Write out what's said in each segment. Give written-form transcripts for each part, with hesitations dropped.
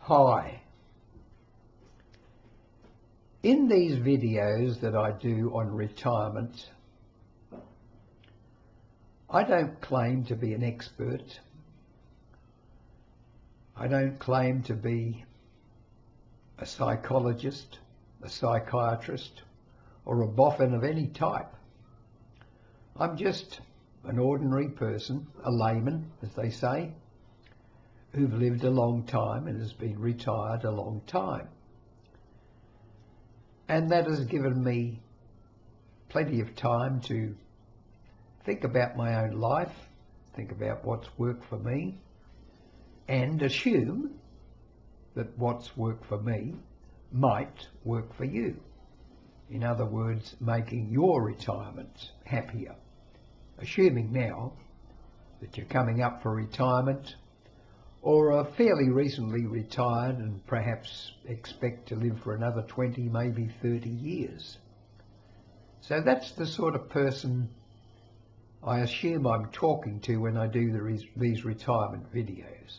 Hi. In these videos that I do on retirement, I don't claim to be an expert. I don't claim to be a psychologist, a psychiatrist, or a boffin of any type. I'm just an ordinary person, a layman, as they say, who've lived a long time and has been retired a long time. And that has given me plenty of time to think about my own life, think about what's worked for me, and assume that what's worked for me might work for you. In other words, making your retirement happier. Assuming now that you're coming up for retirement or are fairly recently retired and perhaps expect to live for another 20, maybe 30 years. So that's the sort of person I assume I'm talking to when I do these retirement videos.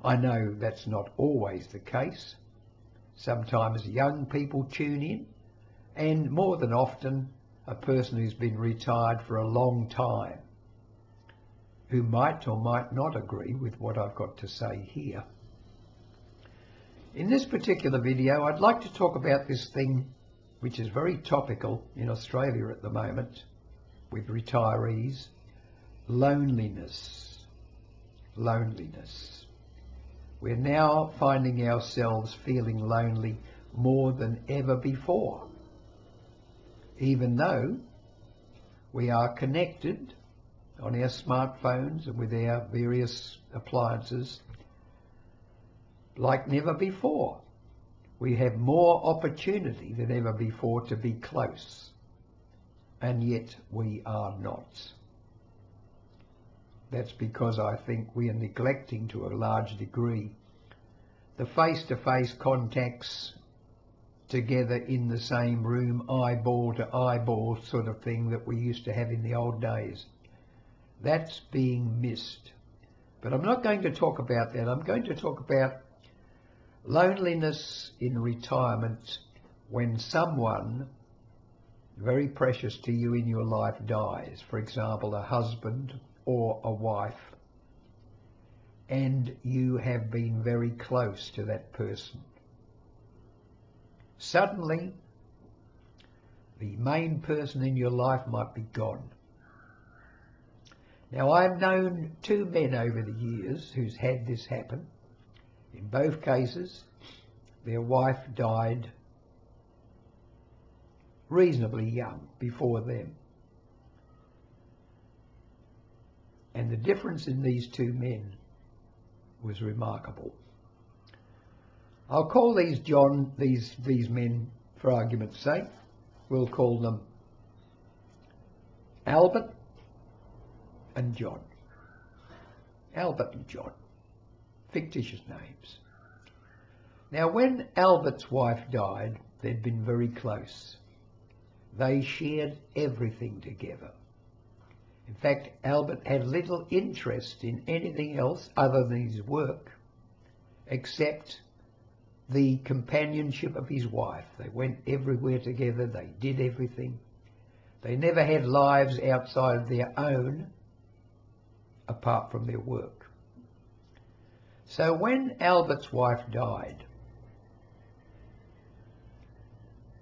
I know that's not always the case. Sometimes young people tune in, and more than often a person who's been retired for a long time, who might or might not agree with what I've got to say here. In this particular video, I'd like to talk about this thing which is very topical in Australia at the moment with retirees: loneliness. Loneliness. We're now finding ourselves feeling lonely more than ever before, even though we are connected on our smartphones and with our various appliances like never before. We have more opportunity than ever before to be close, and yet we are not. That's because I think we are neglecting to a large degree the face-to-face contacts together in the same room, eyeball to eyeball sort of thing that we used to have in the old days. That's being missed. But I'm not going to talk about that. I'm going to talk about loneliness in retirement when someone very precious to you in your life dies. For example, a husband or a wife, and you have been very close to that person. Suddenly, the main person in your life might be gone. Now, I've known two men over the years who's had this happen. In both cases, their wife died reasonably young before them. And the difference in these two men was remarkable. I'll call these these men, for argument's sake, we'll call them Albert and John. Albert and John, fictitious names. Now, when Albert's wife died, they'd been very close. They shared everything together. In fact, Albert had little interest in anything else other than his work, except the companionship of his wife. They went everywhere together, they did everything. They never had lives outside of their own, apart from their work. So when Albert's wife died,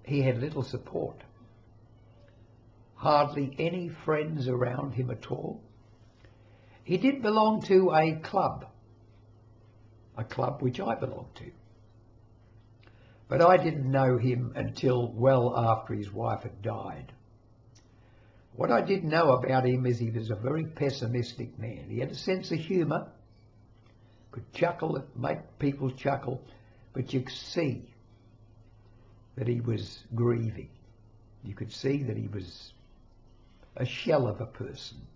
he had little support. Hardly any friends around him at all. He did belong to a club which I belonged to. But I didn't know him until well after his wife had died. What I did know about him is he was a very pessimistic man. He had a sense of humour, could chuckle, make people chuckle, but you could see that he was grieving. You could see that he was a shell of a person.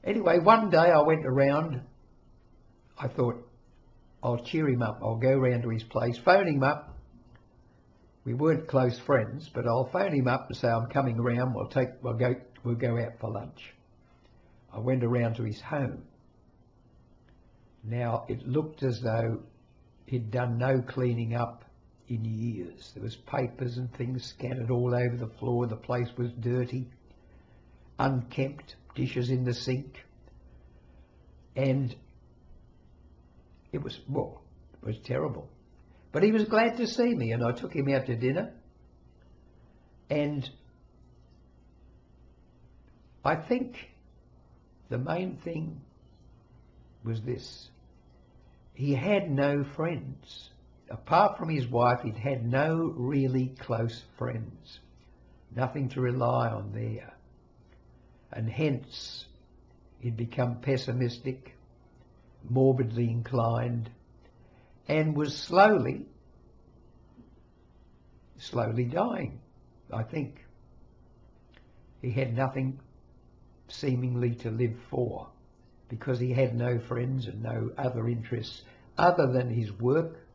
Anyway, one day I went around. I thought, I'll cheer him up. I'll go round to his place, phone him up. We weren't close friends, but I'll phone him up and say, I'm coming around. We'll go out for lunch. I went around to his home. Now, it looked as though He'd done no cleaning up in years. There was papers and things scattered all over the floor. The place was dirty, unkempt, dishes in the sink. And it was terrible. But he was glad to see me, and I took him out to dinner. And I think the main thing was this. He had no friends. Apart from his wife, he'd had no really close friends. Nothing to rely on there. And hence, he'd become pessimistic, morbidly inclined, and was slowly dying, I think. He had nothing seemingly to live for, because he had no friends and no other interests other than his work.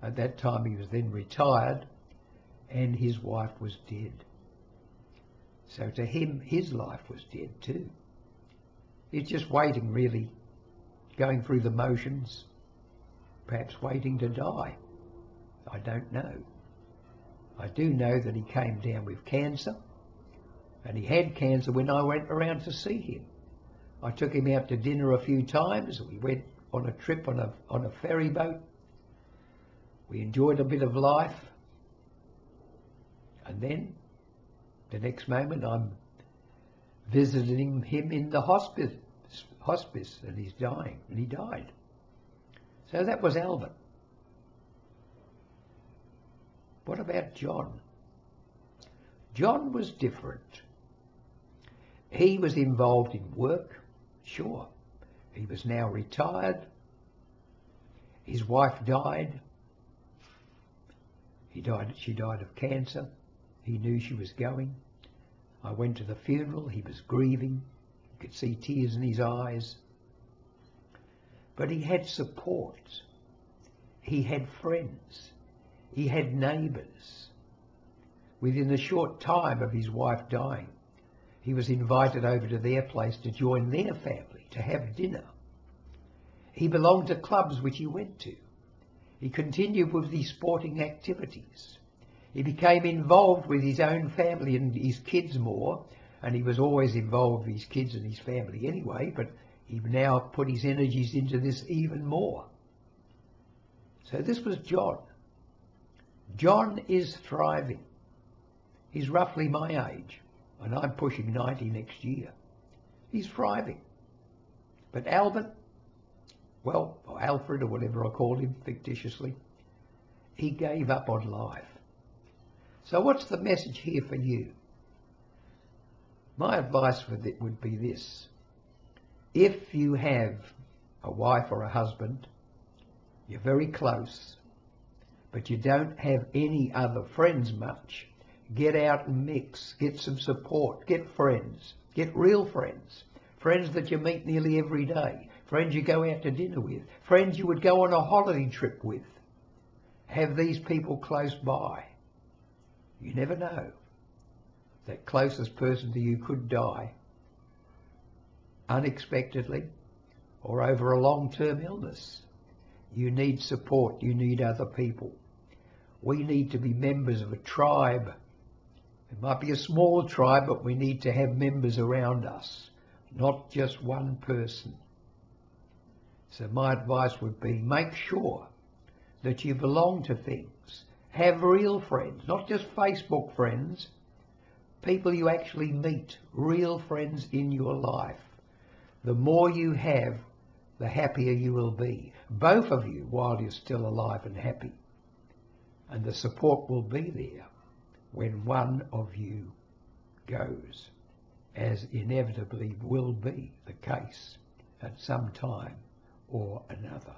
At that time he was then retired, and his wife was dead. So to him, his life was dead too. He's just waiting, really, going through the motions, perhaps waiting to die. I don't know. I do know that he came down with cancer, and he had cancer when I went around to see him. I took him out to dinner a few times. We went on a trip on a ferry boat. We enjoyed a bit of life. And then, the next moment, I'm visiting him in the hospice, and he's dying, and he died. So that was Albert. What about John? John was different. He was involved in work, sure. He was now retired. His wife died. She died of cancer. He knew she was going. I went to the funeral. He was grieving. You could see tears in his eyes. But he had support. He had friends. He had neighbours. Within the short time of his wife dying, he was invited over to their place to join their family, to have dinner. He belonged to clubs which he went to. He continued with these sporting activities. He became involved with his own family and his kids more, and he was always involved with his kids and his family anyway, but he now put his energies into this even more. So this was John. John is thriving. He's roughly my age, and I'm pushing 90 next year. He's thriving. But Albert, well, or Alfred, or whatever I called him fictitiously, he gave up on life. So what's the message here for you? My advice would be this. If you have a wife or a husband, you're very close, but you don't have any other friends much, get out and mix, get some support, get friends, get real friends, friends that you meet nearly every day, friends you go out to dinner with, friends you would go on a holiday trip with. Have these people close by. You never know. That closest person to you could die unexpectedly or over a long-term illness. You need support. You need other people. We need to be members of a tribe. It might be a small tribe, but we need to have members around us, not just one person. So my advice would be, make sure that you belong to things. Have real friends, not just Facebook friends, people you actually meet, real friends in your life. The more you have, the happier you will be, both of you, while you're still alive and happy. And the support will be there when one of you goes, as inevitably will be the case at some time or another.